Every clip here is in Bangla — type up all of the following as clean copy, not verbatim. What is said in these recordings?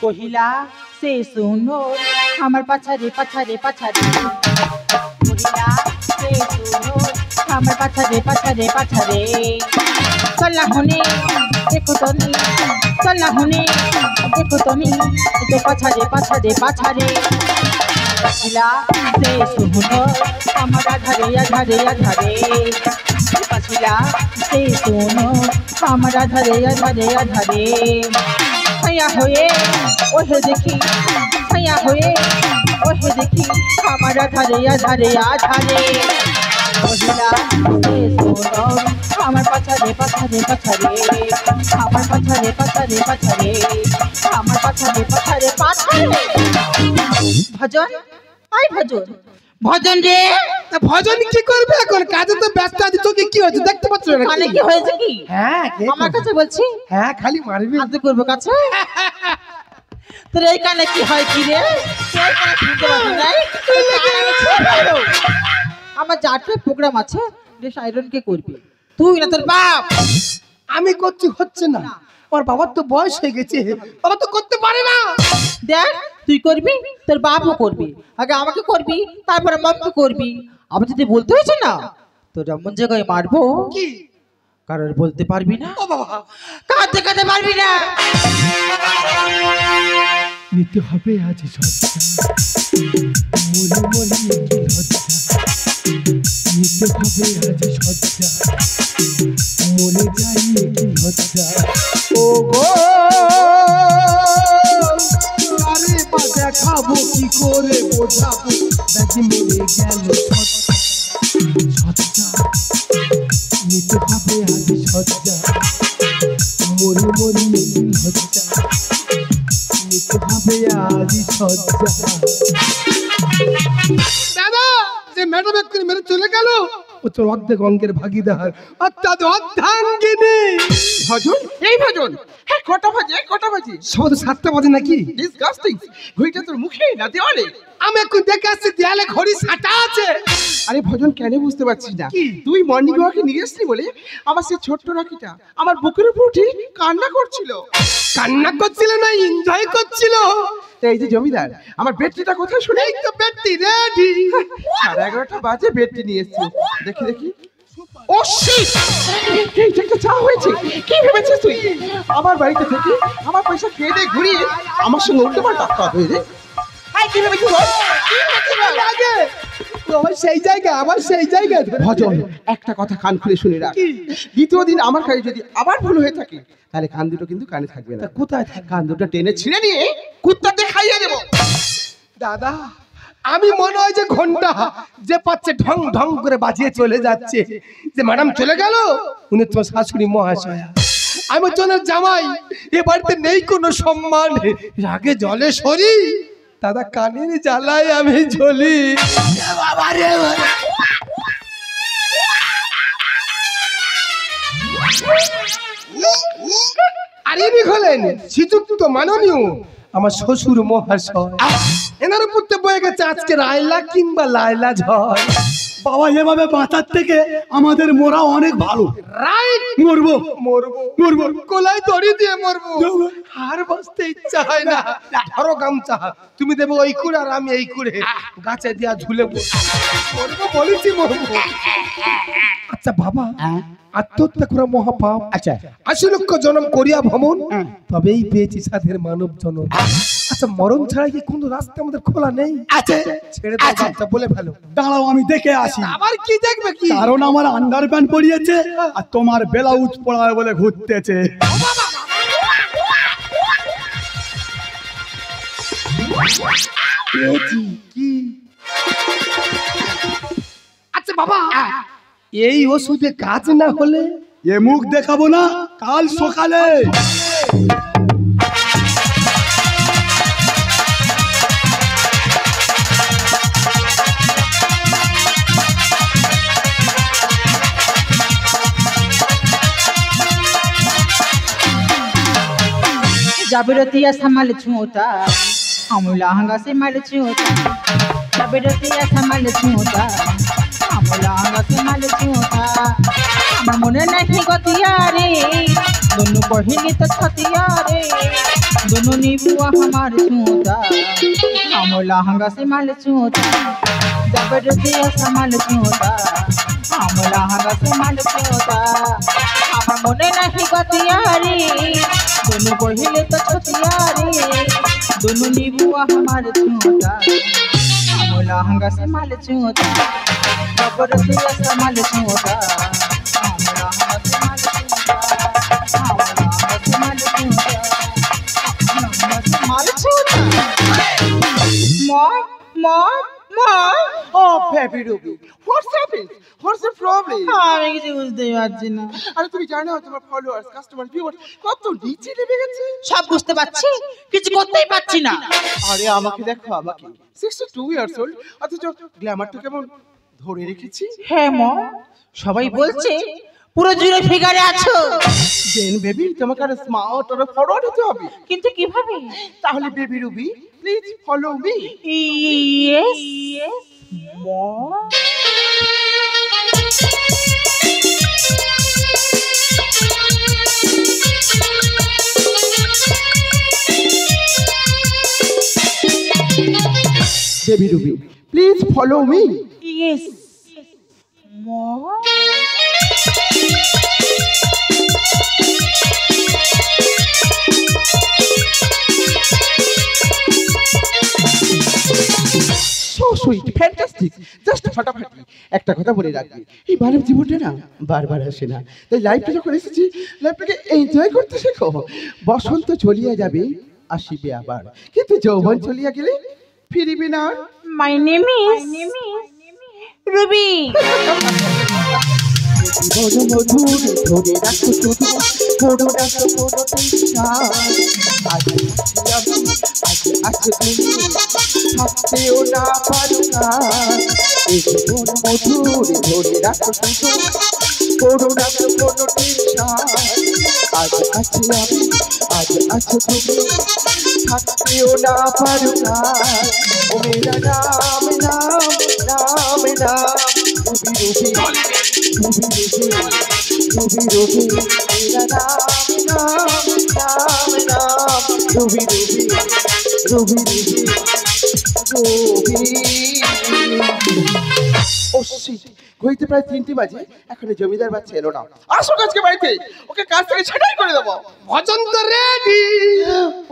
কহিলা সে শুনো আমার পাছারে পাছারে পাছারে কহিলা সে শুনো আমার পাছারে পাছারে পাছারে চল্লা হুনে দেখো তুমি চল্লা হুনে দেখো তুমি তো পাছারে পাছারে পাছারে কহিলা সে শুনো আমার আধারে আধারে আধারে কহিলা সে শুনো আমার আধারে আধারে আধারে ছায়া হয়ে ওহে দেখি ছায়া হয়ে ওহে দেখি আমার আধারে আধারে আধারে কহিলা সে শুনো আমার পাছারে পাছারে পাছারে আমার পাছারে পাছারে পাছারে আমার পাছারে পাছারে পাছারে ভজন আই ভজন ভজন রে ভজন কি করবে এখন কাজে তো ব্যস্ত আছি তোকে কি হয়েছে দেখতে পাচ্ছ না মানে কি হয়েছে কি হ্যাঁ আমার কাছে বলছি হ্যাঁ খালি মারবি আজ করব কাছে তোর এই কানে কি হয় কি রে এই কানে শুনতে পাবি নাই আমার চারটে প্রোগ্রাম আছে ড্রেস আয়রন কে করবি তুই না তোর বাপ আমি করছি হচ্ছে না ওর বাবার তো বয়স হয়ে গেছে বাবা তো করতে পারে না দেখ তুই করবি তোর বাপও করবি আগে আমাকে করবি তারপরে মামকে করবি আবার যদি বলতে হয়েছে না তোর এমন জায়গায় মারবো কি কারোর বলতে পারবি না ও বাবা কাঁদতে কাঁদতে পারবি না নিতে হবে আজ সজ্জা মনে মনে কি লজ্জা নিতে হবে আজ সজ্জা মনে যাই কি লজ্জা ও গো আরে বা দেখাবো কি করে বোঝাবো ব্যাগে মিলে গেল সজ্জা নিতে হবে আজ সজ্জা মনে মনে কি লজ্জা নিতে হবে আজ সজ্জা দাদা যে ম্যাডাম এক্ষুনি মেরে চলে গেল ও তোর অর্ধেক অঙ্কের ভাগিদার অর্থাৎ অর্ধাঙ্গিনী ভজন এই ভজন হ্যাঁ কটা বাজে সব 7টা বাজে নাকি ডিসগাস্টিং ঘড়িটা তোর মুখে না দেওয়ালে আমি এখন দেখে আসছি দেয়ালে ঘড়ি 7টা আছে আরে ভজন কেন বুঝতে পারছিস না কি? তুই মর্নিং ওয়াকে নিয়ে এসলি বলে আমার সেই ছোট্ট রাখিটা আমার বুকের উপর উঠে কান্না করছিল কান্না করছিল না এনজয় করছিল এই যে জমিদার আমার বেডটিটা কোথায় শুনে এই তো বেটি রেডি 11:30 বাজে বেডটি নিয়ে এসছি দেখি দেখি ও শিট এই একটা চা হয়েছে কি ভেবেছিস তুই আমার বাড়িতে থেকে আমার পয়সা খেয়ে দিয়ে ঘুরিয়ে আমার সঙ্গে উল্টো পাল্টা টাকা হয়ে রে আই কি ভেবেছিস লাগে আমার সেই জায়গা ভজন একটা কথা কান খুলে শুনে রাখ দ্বিতীয় দিন আমার কাছে যদি আবার ভুল হয়ে থাকে তাহলে কান দুটো কিন্তু কানে থাকবে না কোথায় কান দুটো টেনে ছিঁড়ে নিয়ে কুত্তাতে খাইয়ে দেবো দাদা আমি মনে হয় যে ঘন্টা যে পাচ্ছে ঢং ঢং করে বাজিয়ে চলে যাচ্ছে যে ম্যাডাম চলে গেল উনি তোমার শাশুড়ি মহাশয়া আমি জনের জামাই এ বাড়িতে নেই কোনো সম্মান রাগে জলে সরি দাদা কানের জ্বালায় আমি ঝলি আর ইনি হলেন শ্রীযুক্ত মাননীয় আমার শ্বশুর মহাশয় এনার উপর বয়ে গেছে আজকে রায়লা কিংবা লাইলা ঝড় বাবা এভাবে বাঁচার থেকে আমাদের মোরা অনেক ভালো রাইট মরবো মরবো কোলাই দড়ি দিয়ে মরবো আর বাঁচতে ইচ্ছা হয় না ধরো গামছা তুমি দেবে ওই কুড়ে আর আমি এই কুড়ে গাছে দিয়া ঝুলে মরবো বলেছি মরবো আচ্ছা বাবা আত্মহত্যা করা মহাপাপ আচ্ছা 80 লক্ষ জন্ম করিয়া ভ্রমণ তবেই পেয়েছি সাধের মানব জন্ম আচ্ছা মরণ ছাড়া কি কোনো রাস্তা আমাদের খোলা নেই আছে ছেড়ে দাও বাচ্চা বলে ফেলো দাঁড়াও আমি দেখে আসি আবার কি দেখবে কি কারণ আমার আন্ডারপ্যান্ট পরিয়েছে আর তোমার ব্লাউজ পরায় বলে ঘুরতেছে কি আচ্ছা বাবা এই ওষুধে কাজ না হলে এ মুখ দেখাবো না কাল সকালে जाबरतिया संभाल छूता हम लहंगा से मल छूता जाबरतिया संभाल छूता हम लहंगा से मल छूता हम আমার মনে নাহি গতিয়া রে দুনু কহিলি তো ছতিয়া রে দুনু নিবুয়া আমার চুঁতা আমার লহঙ্গা से माल चुँता जबरदस्ती संभाल चुँता আমার লহঙ্গা से माल चुँता আমার মনে নাহি গতিয়া রে দুনু কহিলি তো ছতিয়া রে দুনু নিবুয়া আমার চুঁতা আমার লহঙ্গা से माल चुँता जबरदस्ती संभाल चुँता Oh, baby Ruby, what's happened? What's the problem? আমি কিছু বুঝতেই পারছি না। আরে তুমি জানো তোমার ফলোয়ার্স কাস্টমার ভিউয়ার্স কত নিচে নেমে গেছে? সব বুঝতে পারছি, কিছু করতেই পারছি না। আরে আমাকে দেখো, আমাকে 62 ইয়ার্স ওল্ড, অথচ গ্ল্যামারটা কেমন ধরে রেখেছি। হ্যাঁ মা, সবাই বলছে পুরো জুড়ে ফিগারে আছো। দেন বেবি তোমাকে আর স্মার্ট আর ফরওয়ার্ড হতে হবে। কিন্তু কিভাবে? তাহলে baby Ruby please follow me. Yes মা। Baby Ruby please follow me. Yes মা। সো সুইট ফ্যান্টাস্টিক জাস্ট ফাটাফাটি। একটা কথা বলে রাখবি, এই মানব জীবনটা না বারবার আসে না, তাই লাইফটা যখন এসেছি লাইফটাকে এনজয় করতে শেখো। বসন্ত চলিয়া যাবে আসিবে আবার, কিন্তু যৌবন চলিয়া গেলে ফিরিবে না। My name is Ruby. মধু মধুর ধরে রাখো শুধু ধরো রাখো কোনো টেনশন। আজ আমি আজ আছো তুমি থাকতেও না পারো না। এই জীবন মধুর ধরে রাখো শুধু ধরো রাখো কোনো টেনশন। আজ আছি আমি আজ আছো তুমি থাকতেও না পারো না। ও মেরা নাম নাম নাম নাম রুবি রুবি রুবি রুবি মেরা নাম নাম নাম নাম Ruby Ruby Ruby Ruby Ruby. Oh shit, ঘড়িতে প্রায় 3টে বাজে, এখনো জমিদার বাচ্চা এলো না। আসো আজকে বাড়িতে, ওকে কাজ থেকে ছাঁটাই করে দেবো। ভজন তো রেডি।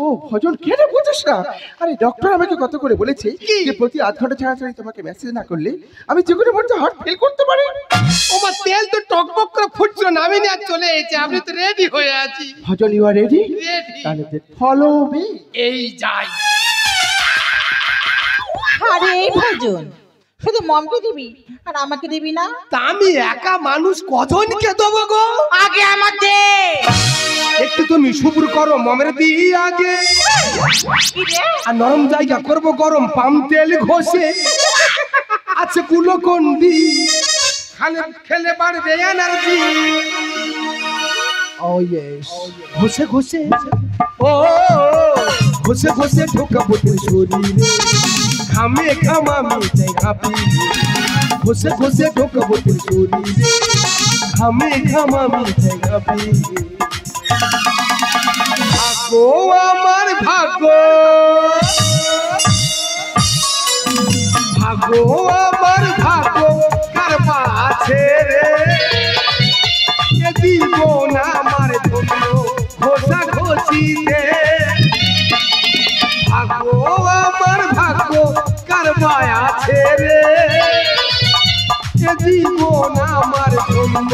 ও ভজন কেন বুঝিস না? আরে ডক্টর আমাকে কত করে বলেছে যে প্রতি আধ ঘন্টা ছাড়া ছাড়া তোমাকে মেসেজ না করলে আমি যে কোনো মুহূর্তে হার্ট ফেল করতে পারি। ওমা তেল তো টকবক করে ফুটছিল, নামি নিয়ে চলে এসেছে, আপনি তো রেডি হয়ে আছি। ভজন ইউ আর রেডি? রেডি। তাহলে ফলো মি। এই যাই। আরে এই ভজন শুধু মমকে দিবি আর আমাকে দিবি না? তা আমি একা মানুষ কজনকে দেবো গো? আগে আমাকে। একটু তুমি শুভ্র করো মমের দিই আগে, আর নরম জায়গা করবো গরম পাম তেল ঘষে। আছে কুলকন্ডি খালে খেলে বাড়বে এনার্জি। ও ইয়েস। ঘষে ঘষে ও ঘষে ঘষে ঢোকাবো তোর শরীরে, ঘামে ঘামামি যাই ঘাপি। ঘষে ঘষে ঢোকাবো তোর শরীরে, ঘামে ঘামামি যাই ঘাপি। ভাগো আমার ভাগো, ভাগো আমার ভাগো কার পাছে রে। এ জীবন আমার ধন্য ঘোষা ঘষিতে। ভাগো আমার ভাগো কার আছে রে। এ জীবন আমার ধন্য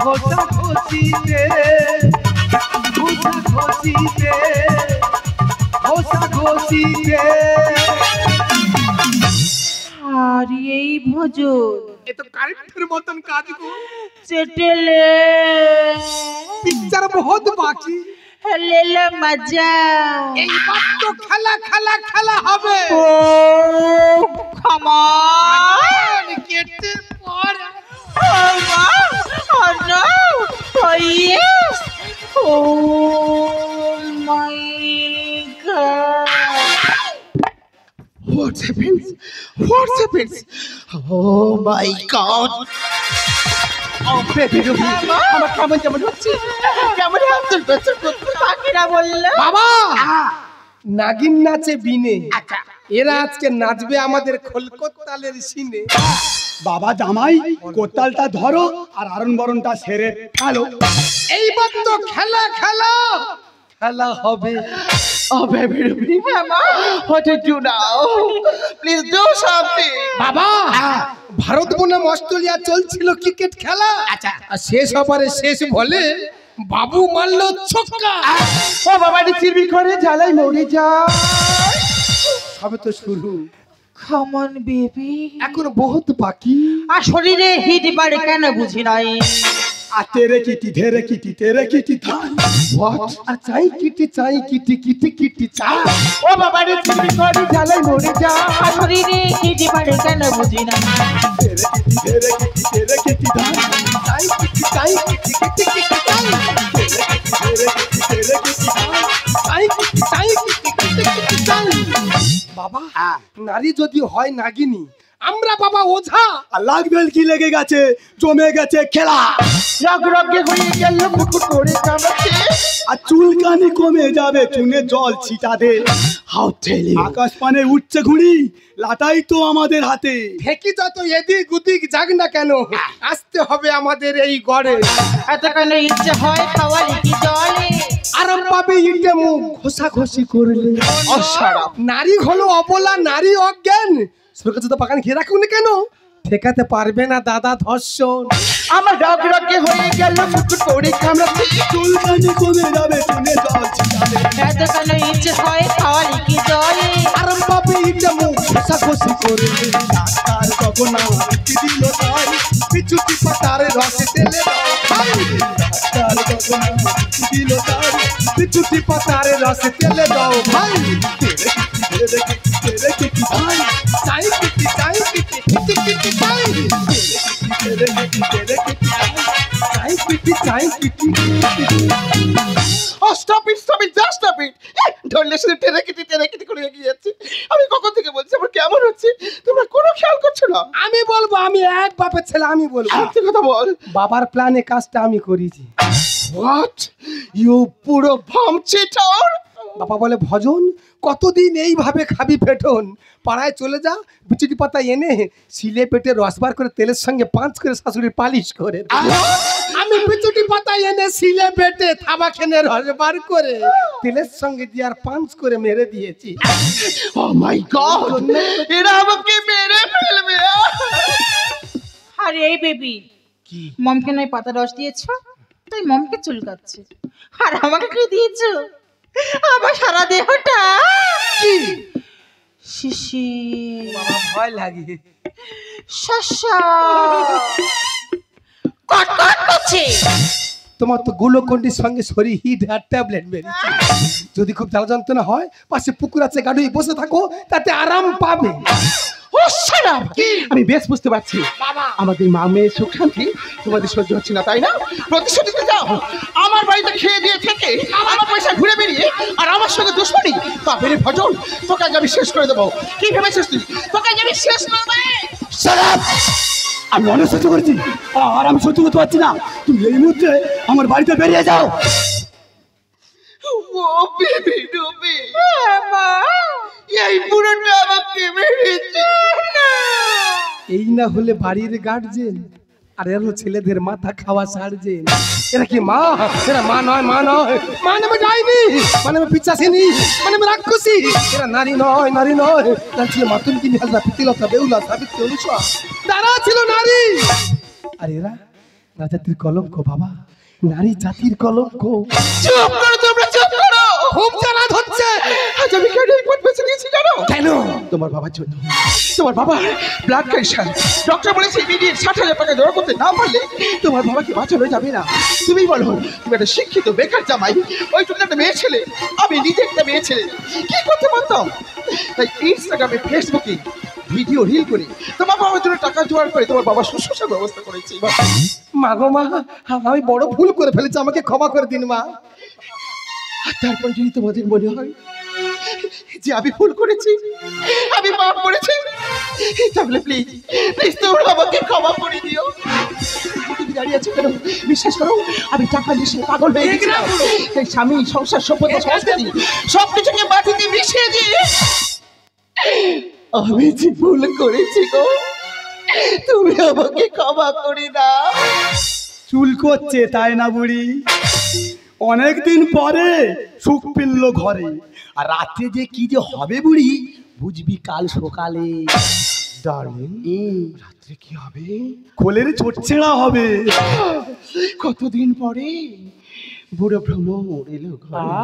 ঘোষা ঘষিতে। ঘোষা ঘষিতে ঘোষা ঘষিতে। আর এই ভজন এ তো কারেন্টের মতন কাজ গো। চেটেলে পিকচার বহুত বাকি। লেলে মজা। এইবার তো খেলা খেলা খেলা হবে। ও খামান গেটের পর Oh no! Oh yes! Oh my God! What happens? What happens? Oh my God! আমার কেমন কেমন হচ্ছে, কেমন হাতল পেছন করতে। পাখিরা বললো বাবা নাগিন নাচে বিনে, এরা আজকে নাচবে আমাদের খোলকতালের সিনে। বাবা জামাই কোতালটা ধরো আর আরণ বরণটা সেরে ফেলো। এইবার তো খেলা খেলা খেলা হবে। Oh, baby, baby. What did you now? Please do something. বাবা ভারত বনাম অস্ট্রেলিয়া চলছিল ক্রিকেট খেলা, আর শেষ ওভারে শেষ বলে বাবু মারলো ছক্কা। ও বাবা রে, চিরবি করে জ্বালাই মরে যায়। সবে তো শুরু, কাম অন বেবি। এখন বহুত বাকি। আর শরীরে হিট বাড়ে কেন বুঝি নাই। আর তেরে কিটি ধেরে কিটি তেরে কিটি থাই। What? আর চাই কিটি চাই কিটি কিটি কিটি চাই। ও বাবা রে, চিরবি করে জ্বালাই মরে যায়। আর শরীরে হিট বাড়ে কেন বুঝি নাই। তেরে কিটি ধেরে কিটি তেরে কিটি থাই। চাই কিটি চাই কিটি কিটি কিটি চাই। তেরে কিটি তেরে কিটি থাই। চাই কিটি চাই কিটি কিটি কিটি চাই। বাবা নারী যদি হয় নাগিনী, আমরা বাবা ওঝা। আর লাগবেল কি লেগে গেছে, জমে গেছে খেলা। রগ রগে হয়ে গেল মুকুট করে কামড়াচ্ছে। আর চুলকানি কমে যাবে চুনে জল ছিটা দে। How tell you? আকাশ পানে উঠছে ঘুড়ি, লাটাই তো আমাদের হাতে। ঢেকি যত এদিক উদিক যাক না কেন, আসতে হবে আমাদের এই গড়ে। এত কেন ইচ্ছে হয় খাওয়ার কি জলে। আরাম পাবে ইটে মুখ ঘষাঘষি করলে। অসারাম। নারী হলো অবলা, নারী অজ্ঞান। সরকার তো বাগান ঘিরে রাখুন কেন, ঠেকাতে পারবে না দাদা ধর্ষণ। আমার রগ রগে হয়ে গেল মুকুট করে কামড়াচ্ছে। চুলকানি কমে যাবে চুনে জল ছিটা দে। এত কেন ইচ্ছে হয় খাওয়ার কি জলে। আরাম পাবে ইটে মুখ ঘষাঘষি করলে। ডাক্তার কখন আমাকে দিল তাই। পিছুটি পাতারে রসে তেলে দাও ভাই। ডাক্তার কখন আমাকে দিল তাই। পিছুটি পাতারে রসে তেলে দাও ভাই। তেরে কিটি তেরে কিটি ভাই। চাই কিটি চাই কিটি কিটি কিটি চাই। তেরে কিটি তেরে কিটি ভাই। চাই কিটি চাই Kitty Kitty. Oh, stop it, just stop it. ধরলে শুধু টেনে কেটে করে এগিয়ে যাচ্ছে। আমি কখন থেকে বলছি আমার কেমন হচ্ছে, তোমরা কোনো খেয়াল করছো না। আমি বলবো, আমি এক বাপের ছেলে, আমি বলবো। সত্যি কথা বল। বাবার প্ল্যানে কাজটা আমি করেছি। What? You পুরো ভাম চিটার। বাবা বলে ভজন কতদিন এইভাবে খাবি পেটন, পাড়ায় চলে যা, বিচুটি পাতা এনে শিলে পেটে রস বার করে তেলের সঙ্গে পাঁচ করে শাশুড়ির পালিশ করে দে। আমি বিচুটি পাতা এনে শিলে পেটে থাবা খেনে রস বার করে তেলের সঙ্গে দিয়ে আর পাঁচ করে মেরে দিয়েছি। Oh my God! এরা আমাকে মেরে ফেলবে। আরে এই বেবি, মমকে নয় পাতা রস দিয়েছো, তাই মমকে চুলকাচ্ছে। আর আমাকে কি দিয়েছো? আমার সারা দেহটা শিশি বাবা ভয় লাগে। শশা কটকট করছে। তোমার তো গ্লুকন্ডির সঙ্গে শরীর হিট আর ট্যাবলেট বেরিয়েছে। যদি খুব জ্বালা যন্ত্রণা হয়, পাশে পুকুর আছে, গাড়ি বসে থাকো, তাতে আরাম পাবে। আমি বেশ বুঝতে পারছি আমাদের মা মেয়ের সুখ শান্তি তোমাদের সহ্য হচ্ছে না, তাই না? প্রতিশোধ নিতে যাও। আমার বাড়িতে খেয়ে দিয়ে থেকে আমার পয়সা ঘুরে বেরিয়ে আর আমার সঙ্গে দুশ্মনী। বাপের ভজন, তোকে আজ আমি শেষ করে দেবো। কি ভেবেছিস তুই? তোকে আজ আমি শেষ করে দেবো। আমি অনেক সহ্য করেছি, আর আমি সহ্য করতে পারছি না। তুমি এই মুহূর্তে আমার বাড়িতে বেরিয়ে যাও। ও বেবি ডুবি, এই পুরোটা আমাকে মেরেছে। এই না হলে বাড়ির গার্জেন, আর এর ছেলেদের মাথা খাওয়া সার্জেন। এরা কি মা? এরা মা নয়, মা নয়, মা নামে যায়নি, মা নামে পিচাসিনি, মা নামে রাক্ষসী। এরা নারী নয়, নারী নয়। তার ছিল মাতুনকি, নিহাজা, পিতিলতা, বেউলা, সাবিত্রী, অনুসা, তারা ছিল নারী। আর এরা না জাতির কলঙ্ক বাবা, নারী জাতির কলঙ্ক। চুপ করো তোমরা, চুপ করো। খুব জ্বালা হচ্ছে। আজ আমি কেন এই পথ বেছে নিয়েছি জানো? কেন? তোমার বাবার জন্য। তোমার বাবা ব্লাড ক্যান্সার, ডক্টর বলেছে ইমিডিয়েট 60,000 টাকা জোগাড় করতে না পারলে তোমার বাবাকে বাঁচানো যাবে না। তুমি বলো, তুমি একটা শিক্ষিত বেকার জামাই, ওইটুকু একটা মেয়ে ছেলে, আমি নিজে একটা মেয়ে ছেলে, কি করতে পারতাম? তাই ইনস্টাগ্রামে, ফেসবুকে ভিডিও রিল করে তোমার বাবার জন্য টাকা জোগাড় করে তোমার বাবার শুশ্রূষার ব্যবস্থা করেছি। মা গো মা, আমি বড় ভুল করে ফেলেছি, আমাকে ক্ষমা করে দিন মা। আর তারপর যদি তোমাদের মনে হয় যে আমি ভুল করেছি, আমি পাপ করেছি, তাহলে প্লিজ প্লিজ তোমরা আমাকে ক্ষমা করে দিও। তুমি দাঁড়িয়ে আছো কেন? বিশ্বাস করো, আমি টাকা নেশে পাগল হয়ে গেছিলাম। এই স্বামী, সংসার, সভ্যতা, সংস্কৃতি সবকিছুকে মাটিতে মিশিয়ে দিয়ে আমি যে ভুল করেছি গো, তুমি আমাকে ক্ষমা করে দাও। চুল করছে তাই না বুড়ি? অনেকদিন পরে সুখ পেল ঘরে, আর রাতে যে কি যে হবে বুড়ি বুঝবি কাল সকালে। ডার্লিং, রাত্রে কি হবে? কোলের চোটছেড়া হবে। কতদিন পরে বুড়ো ভ্রমর এলো ঘরে।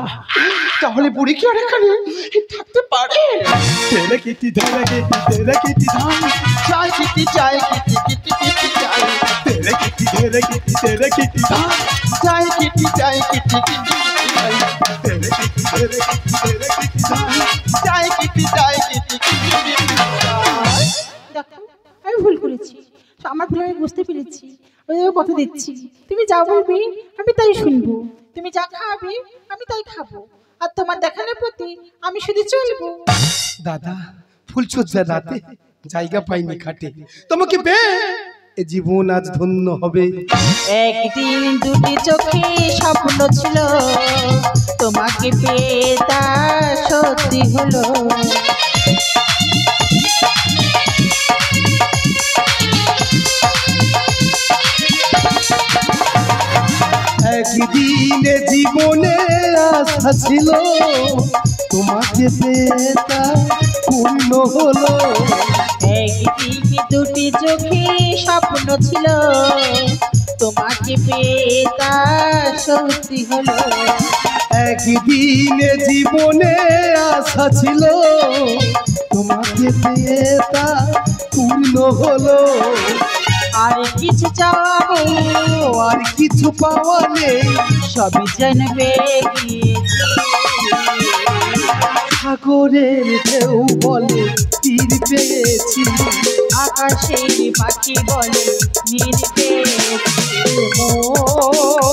তাহলে বুড়ি কি আর এখানে থাকতে পারে? তেলে কিটি ধরে কিটি তেলে কিটি ধান, চাই কিটি চাই কিটি কিটি কিটি চাই, তেলে কিটি ধরে কিটি তেলে কিটি ধান, চাই কিটি চাই কিটি কিটি কিটি চাই, তেলে কিটি ধরে কিটি তেলে কিটি ধান। চাই কিটি চাই কিটি কিটি কিটি চাই। দেখো, আমি ভুল করেছি, আমার ভুল আমি বুঝতে পেরেছি। ওই কথা দিচ্ছি, তুমি যা বলবে আমি তাই শুনবো, তুমি যা খাওয়াবে আমি তাই খাবো, আর তোমার দেখানোর প্রতি আমি শুধু চলবো। দাদা, ফুলচর্যার রাতে জায়গা পাইনি খাটে, তোমাকে পেয়ে এ জীবন আজ ধন্য হবে। একদিন দুটি চোখে স্বপ্ন ছিল, তোমাকে পেয়ে তা সত্যি হলো। একদিনে জীবনে আশা ছিল, তোমাকে পেয়ে তা পূর্ণ হলো। একদিন দুটি চোখে স্বপ্ন ছিল, তোমাকে পেয়ে তা সত্যি হলো। একদিনে জীবনে আশা ছিল, তোমাকে পেয়ে তা পূর্ণ হলো। আর কিছু চাওয়াবো আর কিছু পাওয়া নেই, সবই জানবে গিয়েছি। সাগরের ঢেউ বলে তীর পেয়েছি, আকাশের পাখি বলে নীর পেয়েছি। মন